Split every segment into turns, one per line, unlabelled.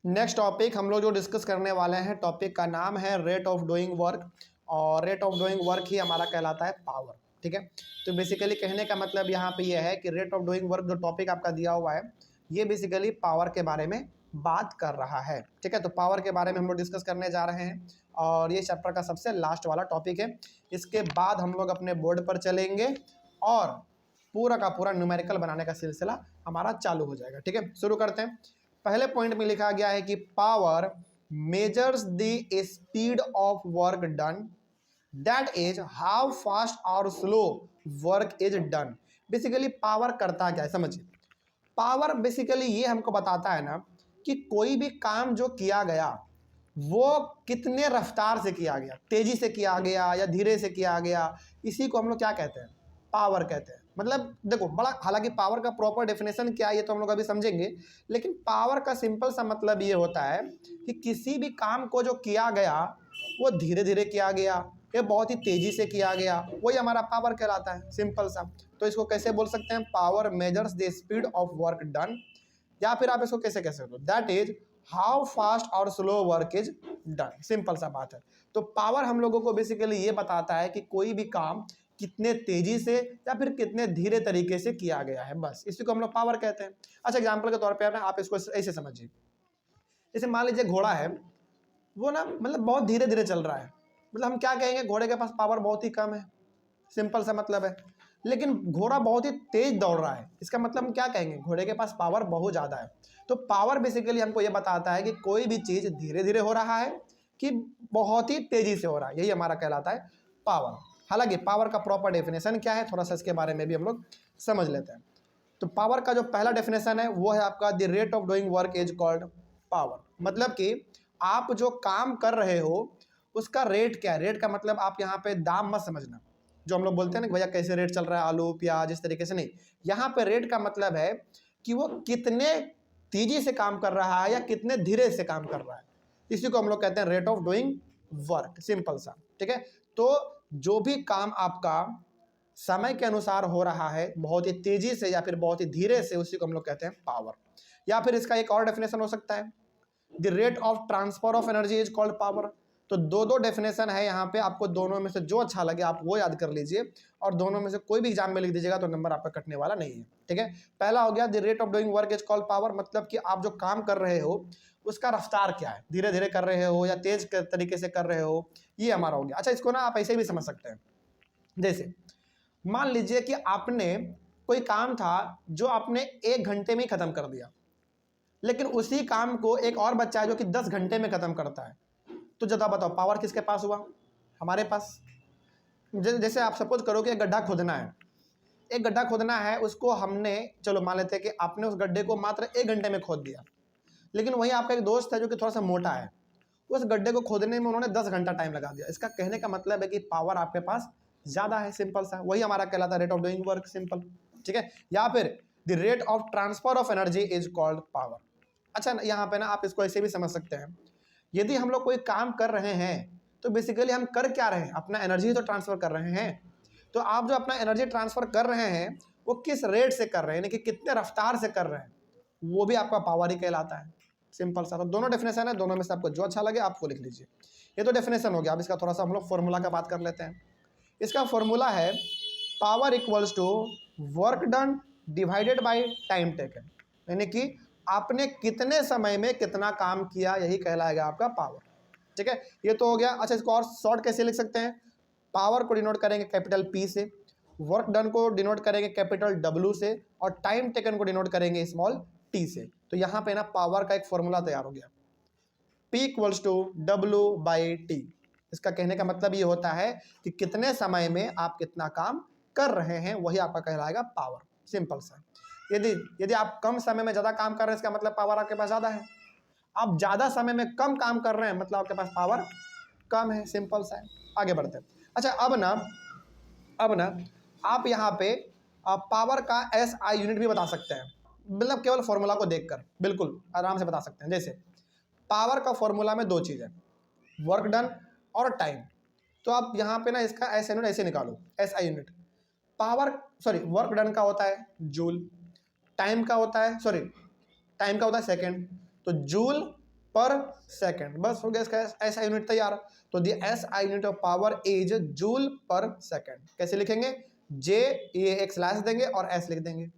Next topic हम लोग जो डिस्कस करने वाले हैं, टॉपिक का नाम है रेट ऑफ डूइंग वर्क। और रेट ऑफ डूइंग वर्क ही हमारा कहलाता है पावर। ठीक है, तो बेसिकली कहने का मतलब यहाँ पे ये है कि रेट ऑफ डूइंग वर्क जो टॉपिक आपका दिया हुआ है, ये बेसिकली पावर के बारे में बात कर रहा है। ठीक है, तो पावर के बारे में हम लोग डिस्कस करने जा रहे हैं और ये चैप्टर का सबसे लास्ट वाला टॉपिक है। इसके बाद हम लोग अपने बोर्ड पर चलेंगे और पूरा का पूरा न्यूमेरिकल बनाने का सिलसिला हमारा चालू हो जाएगा। ठीक है, शुरू करते हैं। पहले पॉइंट में लिखा गया है कि power measures the speed of work done, that is how fast और slow work is done. Basically power करता क्या है समझिए। पावर बेसिकली ये हमको बताता है ना कि कोई भी काम जो किया गया वो कितने रफ्तार से किया गया, तेजी से किया गया या धीरे से किया गया, इसी को हम लोग क्या कहते हैं, पावर कहते हैं। मतलब देखो बड़ा, हालांकि पावर का प्रॉपर डेफिनेशन क्या है ये तो हम लोग अभी समझेंगे, लेकिन पावर का सिंपल सा मतलब ये होता है कि किसी भी काम को जो किया गया वो धीरे धीरे किया गया या बहुत ही तेजी से किया गया, वही हमारा पावर कहलाता है, सिंपल सा। तो इसको कैसे बोल सकते हैं, power measures the speed of work done, या फिर आप इसको कैसे कह सकते हो, दैट इज हाउ फास्ट और slow work is done. Simple सा बात है। तो पावर हम लोगों को बेसिकली ये बताता है कि कोई भी काम कितने तेजी से या फिर कितने धीरे तरीके से किया गया है, बस इसी को हम लोग पावर कहते हैं। अच्छा, एग्जाम्पल के तौर पे आप इसको ऐसे समझिए, जैसे मान लीजिए घोड़ा है, वो ना मतलब बहुत धीरे धीरे चल रहा है, मतलब हम क्या कहेंगे, घोड़े के पास पावर बहुत ही कम है, सिंपल सा मतलब है। लेकिन घोड़ा बहुत ही तेज दौड़ रहा है, इसका मतलब हम क्या कहेंगे, घोड़े के पास पावर बहुत ज़्यादा है। तो पावर बेसिकली हमको ये बताता है कि कोई भी चीज़ धीरे धीरे हो रहा है कि बहुत ही तेजी से हो रहा है, यही हमारा कहलाता है पावर। हालांकि पावर का प्रॉपर डेफिनेशन क्या है, थोड़ा सा इसके बारे में भी हम लोग समझ लेते हैं। तो पावर का जो पहला डेफिनेशन है वो है आपका, the rate of doing work is called power. मतलब कि आप जो काम कर रहे हो उसका रेट क्या है। रेट का मतलब आप यहाँ पे दाम मत समझना, जो हम लोग बोलते हैं ना कि भैया कैसे रेट चल रहा है आलू प्याज, इस तरीके से नहीं। यहाँ पे रेट का मतलब है कि वो कितने तेजी से काम कर रहा है या कितने धीरे से काम कर रहा है, इसी को हम लोग कहते हैं rate of doing work, simple सा। ठीक है, तो जो भी काम आपका समय के अनुसार हो रहा है, बहुत ही तेजी से या फिर बहुत ही धीरे से, उसी को हम लोग कहते हैं पावर। या फिर इसका एक और डेफिनेशन हो सकता है, the rate of transfer of energy is called power. तो दो डेफिनेशन है यहाँ पे, आपको दोनों में से जो अच्छा लगे आप वो याद कर लीजिए और दोनों में से कोई भी एग्जाम में लिख दीजिएगा तो नंबर आपका कटने वाला नहीं है। ठीक है, पहला हो गया the rate of doing work is called power, मतलब कि आप जो काम कर रहे हो उसका रफ्तार क्या है, धीरे धीरे कर रहे हो या तेज तरीके से कर रहे हो, ये हमारा हो गया। अच्छा, इसको ना आप ऐसे भी समझ सकते हैं, जैसे मान लीजिए कि आपने कोई काम था जो आपने 1 घंटे में ही खत्म कर दिया, लेकिन उसी काम को एक और बच्चा है जो कि 10 घंटे में खत्म करता है, तो जरा बताओ पावर किसके पास हुआ, हमारे पास। जैसे आप सपोज करो कि एक गड्ढा खोदना है, एक गड्ढा खोदना है, उसको हमने, चलो मान लेते हैं कि आपने उस गड्ढे को मात्र 1 घंटे में खोद दिया, लेकिन वहीं आपका एक दोस्त है जो कि थोड़ा सा मोटा है, उस गड्ढे को खोदने में उन्होंने 10 घंटा टाइम लगा दिया। इसका कहने का मतलब है कि पावर आपके पास ज़्यादा है, सिंपल सा, वही हमारा कहलाता है rate of doing work, simple. ठीक है, या फिर the rate of transfer of energy is called power. अच्छा, यहाँ पे ना आप इसको ऐसे भी समझ सकते हैं, यदि हम लोग कोई काम कर रहे हैं तो बेसिकली हम कर क्या रहे हैं, अपना एनर्जी तो ट्रांसफर कर रहे हैं। तो आप जो अपना एनर्जी ट्रांसफर कर रहे हैं वो किस रेट से कर रहे हैं, यानी कि कितने रफ्तार से कर रहे हैं, वो भी आपका पावर ही कहलाता है, सिंपल सा। तो दोनों डेफिनेशन है, दोनों में से आपको जो अच्छा लगे आपको लिख लीजिए। ये तो डेफिनेशन हो गया। अब इसका थोड़ा सा हम लोग फॉर्मूला का बात कर लेते हैं। इसका फॉर्मूला है power equals to work done divided by time taken, यानी कि आपने कितने समय में कितना काम किया, यही कहलाएगा आपका पावर। ठीक है, ये तो हो गया। अच्छा, इसको और शॉर्ट कैसे लिख सकते हैं, पावर को डिनोट करेंगे कैपिटल P से, वर्क डन को डिनोट करेंगे कैपिटल W से, और टाइम टेकन को डिनोट करेंगे स्मॉल t से। तो यहाँ पे ना पावर का एक फॉर्मूला तैयार हो गया, P इक्वल्स टू W/T। इसका कहने का मतलब ये होता है कि कितने समय में आप कितना काम कर रहे हैं, वही आपका कहलाएगा पावर, सिंपल सा। यदि यदि आप कम समय में ज़्यादा काम कर रहे हैं, इसका मतलब पावर आपके पास ज़्यादा है। आप ज़्यादा समय में कम काम कर रहे हैं, मतलब आपके पास पावर कम है, सिंपल सा है। आगे बढ़ते हैं। अच्छा, अब ना आप यहाँ पे पावर का SI यूनिट भी बता सकते हैं, मतलब केवल फॉर्मूला को देखकर बिल्कुल आराम से बता सकते हैं। जैसे पावर का फॉर्मूला में 2 चीज़ है, वर्क डन और टाइम। तो आप यहाँ पे ना इसका SI यूनिट ऐसे निकालो, SI यूनिट वर्क डन का होता है जूल, टाइम का होता है सेकेंड, तो जूल पर सेकेंड, बस हो गया इसका एसआई यूनिट तैयार। तो the SI unit of power is joule per second. कैसे लिखेंगे? जे, ये एक स्लैश देंगे और एस लिख देंगे।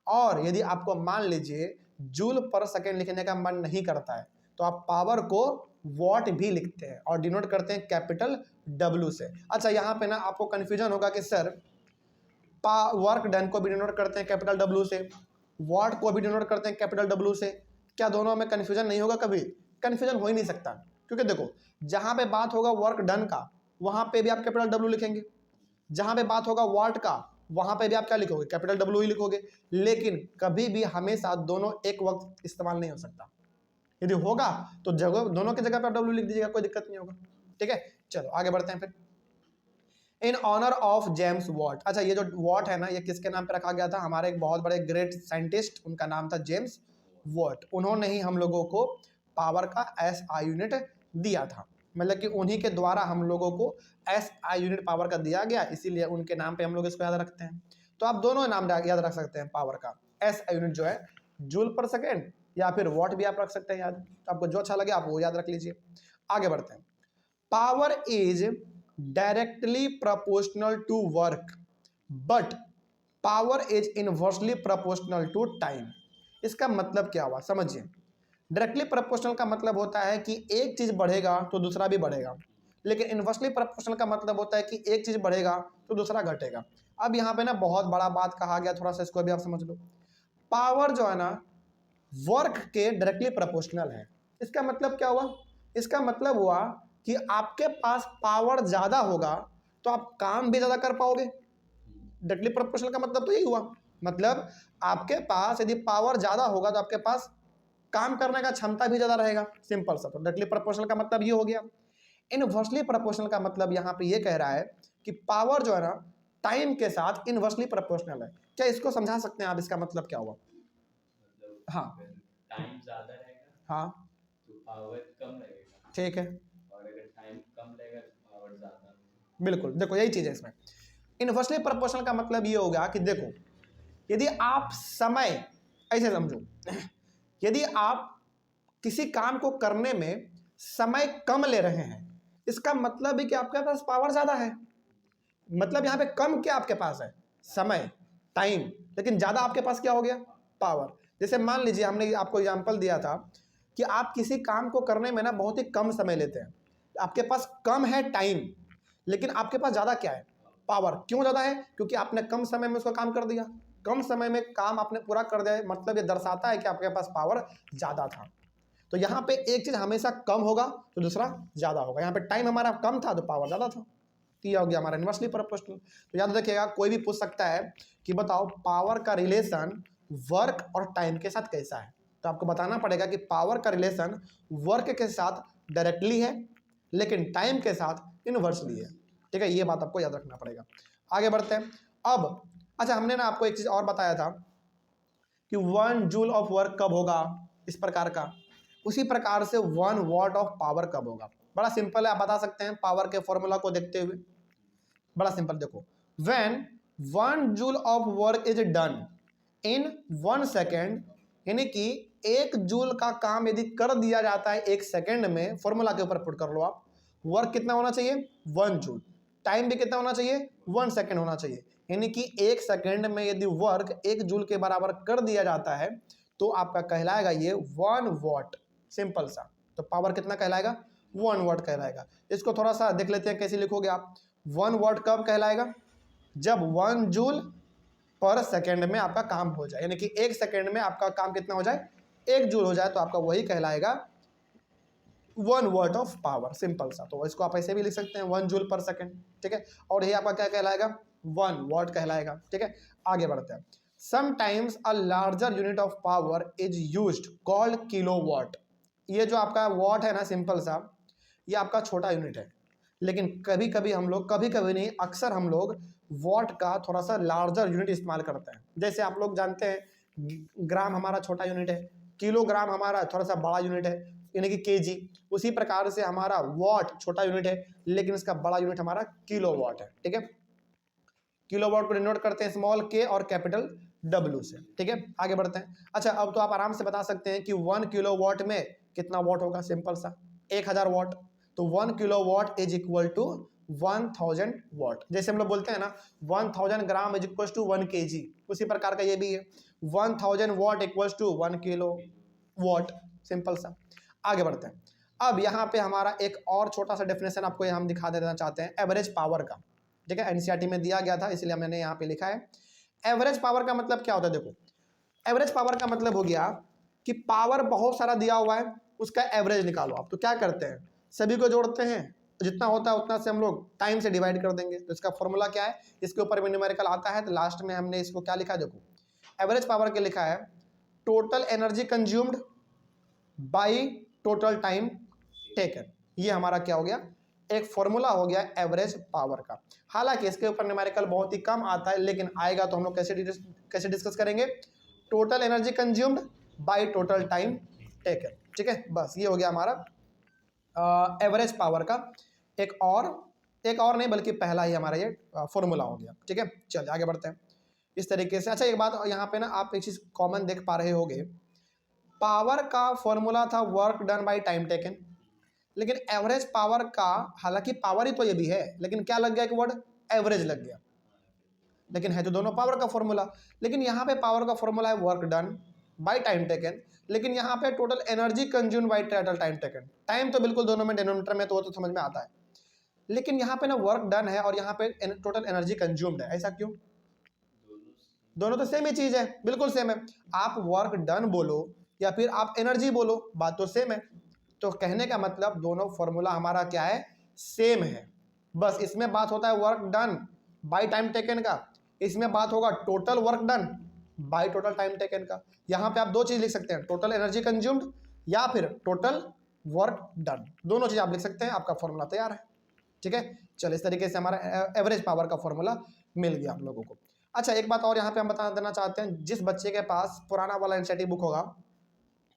और यदि आपको मान लीजिए जूल पर सेकेंड लिखने का मन नहीं करता है तो आप पावर को वॉट भी लिखते हैं और डिनोट करते हैं कैपिटल डब्ल्यू से। अच्छा, यहाँ पे ना आपको कंफ्यूजन होगा कि सर वर्क डन को भी डिनोट करते हैं कैपिटल डब्ल्यू से, वॉट को भी डिनोट करते हैं कैपिटल डब्ल्यू से, क्या दोनों में कंफ्यूजन नहीं होगा? कभी कंफ्यूजन हो ही नहीं सकता, क्योंकि देखो जहां पे बात होगा वर्क डन का वहां पे भी आप कैपिटल डब्ल्यू लिखेंगे, जहां पे बात होगा वॉट का वहां पे भी आप क्या लिखोगे? कैपिटल डब्ल्यू ही लिखोगे। लेकिन कभी भी हमेशा दोनों एक वक्त इस्तेमाल नहीं हो सकता। यदि होगा तो जगह दोनों की जगह पे आप डब्ल्यू लिख दीजिएगा, कोई दिक्कत नहीं होगा। ठीक है, चलो आगे बढ़ते हैं फिर। In honour of James Watt. अच्छा, ये जो वॉट है ना, ये किसके नाम पे रखा गया था? हमारे एक बहुत बड़े ग्रेट साइंटिस्ट, उनका नाम था जेम्स वॉट। उन्होंने ही हम लोगों को पावर का एसआई यूनिट दिया था, मतलब कि उन्हीं के द्वारा हम लोगों को एसआई यूनिट पावर का दिया गया, इसीलिए उनके नाम पे हम लोग इसको याद रखते हैं। तो आप दोनों नाम याद रख सकते हैं पावर का। एसआई यूनिट जो है जूल पर सेकेंड या फिर वॉट भी आप रख सकते हैं याद, आपको जो अच्छा लगे आप वो याद रख लीजिए। आगे बढ़ते हैं। Power is directly proportional to work but power is inversely proportional to time. इसका मतलब क्या हुआ समझिए। डायरेक्टली प्रोपोर्शनल का मतलब होता है कि एक चीज बढ़ेगा तो दूसरा भी बढ़ेगा, लेकिन इनवर्सली प्रोपोर्शनल का मतलब होता है कि एक चीज बढ़ेगा तो दूसरा घटेगा। अब यहाँ पे ना बहुत बड़ा बात कहा गया, थोड़ा सा इसको भी आप समझ लो। पावर जो है ना वर्क के डायरेक्टली प्रोपोर्शनल है। इसका मतलब क्या हुआ? इसका मतलब हुआ कि आपके पास पावर ज्यादा होगा तो आप काम भी ज्यादा कर पाओगे। डायरेक्टली प्रोपोर्शनल का मतलब तो यही हुआ, मतलब आपके पास यदि पावर ज्यादा होगा तो आपके पास काम करने का क्षमता भी ज्यादा रहेगा, सिंपल सा। तो डायरेक्टली प्रोपोर्शनल का मतलब ये हो गया। इनवर्सली प्रोपोर्शनल का मतलब यहाँ पे ये कह रहा है कि पावर जो है ना टाइम के साथ इनवर्सली प्रोपोर्शनल है। क्या इसको समझा सकते हैं आप? इसका मतलब क्या हुआ? हाँ,
टाइम ज्यादा रहेगा
हाँ
तो पावर कम लगेगा,
ठीक है,
और अगर टाइम कम लगेगा तो पावर ज्यादा।
बिल्कुल। देखो यही चीज है इसमें। इनवर्सली प्रोपोर्शनल का मतलब ये हो गया कि देखो यदि आप समय, ऐसे समझो, यदि आप किसी काम को करने में समय कम ले रहे हैं इसका मतलब है कि आपके पास पावर ज्यादा है। मतलब यहाँ पे कम क्या आपके पास है? समय, टाइम, लेकिन ज्यादा आपके पास क्या हो गया? पावर। जैसे मान लीजिए हमने आपको एग्जांपल दिया था कि आप किसी काम को करने में ना बहुत ही कम समय लेते हैं, आपके पास कम है टाइम, लेकिन आपके पास ज्यादा क्या है? पावर। क्यों ज्यादा है? क्योंकि आपने कम समय में उसका काम कर दिया, कम समय में काम आपने पूरा कर दिया, मतलब ये दर्शाता है कि आपके पास पावर ज्यादा था। तो यहाँ पे एक चीज हमेशा कम होगा तो दूसरा ज्यादा होगा। यहाँ पे टाइम हमारा कम था तो पावर ज्यादा था, तो यह हो गया हमारा इनवर्सली प्रोपोर्शनल। तो याद रखिएगा, कोई भी पूछ सकता है कि बताओ पावर का रिलेशन वर्क और टाइम के साथ कैसा है, तो आपको बताना पड़ेगा कि पावर का रिलेशन वर्क के साथ डायरेक्टली है लेकिन टाइम के साथ इनवर्सली है। ठीक है, ये बात आपको याद रखना पड़ेगा। आगे बढ़ते हैं। अब अच्छा, हमने ना आपको एक चीज और बताया था कि 1 जूल ऑफ वर्क कब होगा, इस प्रकार का। उसी प्रकार से 1 वॉट ऑफ पावर कब होगा। बड़ा सिंपल है, आप बता सकते हैं पावर के फॉर्मूला को देखते हुए। बड़ा सिंपल, देखो when 1 joule of work is done in 1 second, यानी कि 1 जूल का काम यदि कर दिया जाता है 1 सेकेंड में, फॉर्मूला के ऊपर पुट कर लो आप। वर्क कितना होना चाहिए? 1 जूल। टाइम भी कितना होना चाहिए? 1 सेकेंड होना चाहिए। यानी कि 1 सेकेंड में यदि वर्क 1 जूल के बराबर कर दिया जाता है तो आपका कहलाएगा ये 1 वॉट, सिंपल सा। तो पावर कितना कहलाएगा? 1 वॉट कहलाएगा। इसको थोड़ा सा देख लेते हैं कैसे लिखोगे आप। 1 वॉट कब कहलाएगा? जब 1 जूल पर सेकेंड में आपका काम हो जाए, यानी कि 1 सेकेंड में आपका काम कितना हो जाए? 1 जूल हो जाए, तो आपका वही कहलाएगा 1 वॉट ऑफ पावर, सिंपल सा। तो इसको आप ऐसे भी लिख सकते हैं 1 जूल पर सेकेंड। ठीक है, और ये आपका क्या कहलाएगा? 1 वॉट कहलाएगा। ठीक है, आगे बढ़ते हैं। Sometimes a larger unit of power is used called kilowatt. ये जो आपका वॉट है ना, सिंपल सा, ये आपका छोटा यूनिट है, लेकिन कभी कभी हम लोग, कभी कभी नहीं, अक्सर हम लोग वॉट का थोड़ा सा लार्जर यूनिट इस्तेमाल करते हैं। जैसे आप लोग जानते हैं ग्राम हमारा छोटा यूनिट है, किलोग्राम हमारा थोड़ा सा बड़ा यूनिट है, यानी कि केजी। उसी प्रकार से हमारा वॉट छोटा यूनिट है लेकिन इसका बड़ा यूनिट हमारा किलोवाट है। ठीक है, किलोवाट को डिनोट करते हैं स्मॉल के और कैपिटल W से। ठीक है, आगे बढ़ते हैं। अच्छा, अब तो आप आराम से बता सकते हैं कि 1 किलोवाट में कितना वाट होगा, सिंपल सा 1000 वाट। तो 1 kilowatt is equal to 1000 watt. जैसे हम लोग बोलते हैं ना 1000 gram is equal to 1 kg, उसी प्रकार का ये भी है 1000 watt equals to 1 kilo watt, simple सा। आगे बढ़ते हैं। अब यहाँ पे हमारा एक और छोटा सा डेफिनेशन आपको हम दिखा देना चाहते हैं एवरेज पावर का। ठीक है, एनसीईआरटी में दिया गया था इसलिए मैंने यहाँ पे लिखा है। एवरेज पावर का मतलब क्या होता है? देखो, एवरेज पावर का मतलब हो गया कि पावर बहुत सारा दिया हुआ है, उसका एवरेज निकालो आप। तो क्या करते हैं, सभी को जोड़ते हैं, जितना होता है उतना से हम लोग टाइम से डिवाइड कर देंगे। तो इसका फॉर्मूला क्या है, इसके ऊपर भी न्यूमेरिकल आता है। तो लास्ट में हमने इसको क्या लिखा है, देखो एवरेज पावर के लिखा है total energy consumed by total time taken. ये हमारा क्या हो गया, एक फॉर्मूला हो गया एवरेज पावर का। हालांकि इसके ऊपर न्यूमेरिकल बहुत ही कम आता है, लेकिन आएगा तो हम लोग कैसे डिस्कस करेंगे, total energy consumed by total time taken. ठीक है, बस ये हो गया हमारा एवरेज पावर का एक और नहीं बल्कि पहला ही हमारा ये फॉर्मूला हो गया। ठीक है, चलिए आगे बढ़ते हैं इस तरीके से। अच्छा, एक बात यहाँ पे ना आप एक चीज कॉमन देख पा रहे होगे, पावर का फॉर्मूला था work done by time taken, लेकिन एवरेज पावर का, हालांकि पावर ही तो ये भी है, लेकिन क्या लग गया कि वर्ड एवरेज लग गया, लेकिन है तो दोनों पावर का फॉर्मूला। लेकिन यहाँ पे पावर का फॉर्मूला है work done by time taken, लेकिन यहाँ पे total energy consume by total time taken. Time तो बिल्कुल दोनों में डिनोमिनेटर में, तो वो तो समझ में आता है, लेकिन यहाँ पे ना वर्क डन है और यहाँ पे टोटल एनर्जी कंज्यूम्ड है। ऐसा क्यों? दोनों तो सेम ही चीज है, बिल्कुल सेम है। आप वर्क डन बोलो या फिर आप एनर्जी बोलो, बात तो सेम है। तो कहने का मतलब दोनों फॉर्मूला हमारा क्या है, सेम है। बस इसमें बात होता है work done by time taken का, इसमें बात होगा total work done by total time taken का। यहाँ पे आप दो चीज लिख सकते हैं, टोटल एनर्जी कंज्यूम्ड या फिर टोटल वर्क डन, दोनों चीज आप लिख सकते हैं, आपका फॉर्मूला तैयार है। ठीक है, चलिए इस तरीके से हमारा एवरेज पावर का फॉर्मूला मिल गया आप लोगों को। अच्छा, एक बात और यहाँ पे हम बता देना चाहते हैं, जिस बच्चे के पास पुराना वाला एनसीईआरटी बुक होगा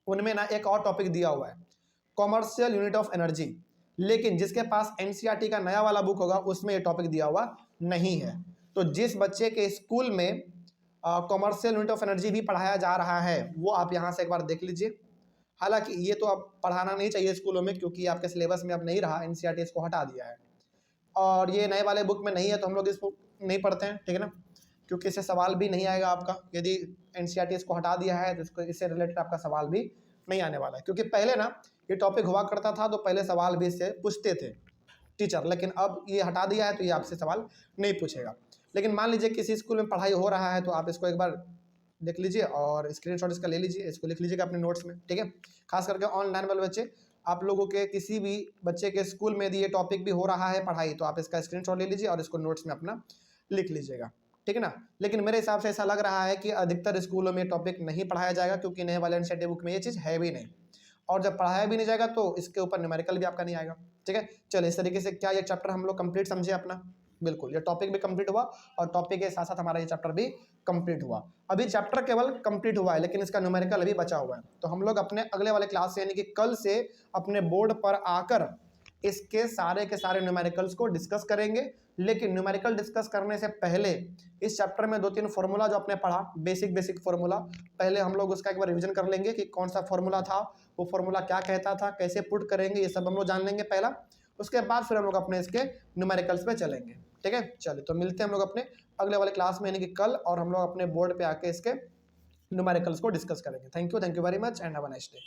उनमें ना एक और टॉपिक दिया हुआ है कॉमर्शियल यूनिट ऑफ एनर्जी, लेकिन जिसके पास एनसीईआरटी का नया वाला बुक होगा उसमें ये टॉपिक दिया हुआ नहीं है। तो जिस बच्चे के स्कूल में कॉमर्शियल यूनिट ऑफ एनर्जी भी पढ़ाया जा रहा है वो आप यहाँ से एक बार देख लीजिए। हालांकि ये तो अब पढ़ाना नहीं चाहिए स्कूलों में, क्योंकि आपके सिलेबस में अब नहीं रहा, एनसीईआरटी इसको हटा दिया है और ये नए वाले बुक में नहीं है, तो हम लोग इसको नहीं पढ़ते हैं। ठीक है ना, क्योंकि इससे सवाल भी नहीं आएगा आपका। यदि एनसीईआरटी इसको हटा दिया है तो इसको इससे रिलेटेड आपका सवाल भी नहीं आने वाला है, क्योंकि पहले ना ये टॉपिक हुआ करता था तो पहले सवाल भी इससे पूछते थे टीचर, लेकिन अब ये हटा दिया है तो ये आपसे सवाल नहीं पूछेगा। लेकिन मान लीजिए किसी स्कूल में पढ़ाई हो रहा है तो आप इसको एक बार देख लीजिए और स्क्रीनशॉट इसका ले लीजिए, इसको लिख लीजिएगा अपने नोट्स में। ठीक है, खास करके ऑनलाइन वाले बच्चे, आप लोगों के किसी भी बच्चे के स्कूल में यदि ये टॉपिक भी हो रहा है पढ़ाई, तो आप इसका स्क्रीनशॉट ले लीजिए और इसको नोट्स में अपना लिख लीजिएगा। ठीक है ना, लेकिन मेरे हिसाब से ऐसा लग रहा है कि अधिकतर स्कूलों में टॉपिक नहीं पढ़ाया जाएगा, क्योंकि नए वाले एनसीईआरटी बुक में ये चीज़ है भी नहीं, और जब पढ़ाया भी नहीं जाएगा तो इसके ऊपर न्यूमेरिकल भी आपका नहीं आएगा। ठीक है, चलिए इस तरीके से क्या ये चैप्टर हम लोग कंप्लीट समझे अपना, बिल्कुल ये टॉपिक भी कंप्लीट हुआ और टॉपिक के साथ साथ हमारा ये चैप्टर भी कंप्लीट हुआ। अभी चैप्टर केवल कंप्लीट हुआ है, लेकिन इसका न्यूमेरिकल अभी बचा हुआ है। तो हम लोग अपने अगले वाले क्लास से यानी कि कल से अपने बोर्ड पर आकर इसके सारे के सारे न्यूमेरिकल्स को डिस्कस करेंगे। लेकिन न्यूमेरिकल डिस्कस करने से पहले इस चैप्टर में 2-3 फॉर्मूला जो आपने पढ़ा, बेसिक फॉर्मूला, पहले हम लोग उसका एक बार रिवीजन कर लेंगे कि कौन सा फॉर्मूला था, वो फॉर्मूला क्या कहता था, कैसे पुट करेंगे, ये सब हम लोग जान लेंगे पहला। उसके बाद फिर हम लोग अपने इसके न्यूमेरिकल्स पे चलेंगे। ठीक है, चलिए तो मिलते हैं हम लोग अपने अगले वाले क्लास में यानी कि कल, और हम लोग अपने बोर्ड पे आके इसके न्यूमेरिकल्स को डिस्कस करेंगे। Thank you very much and have a nice day.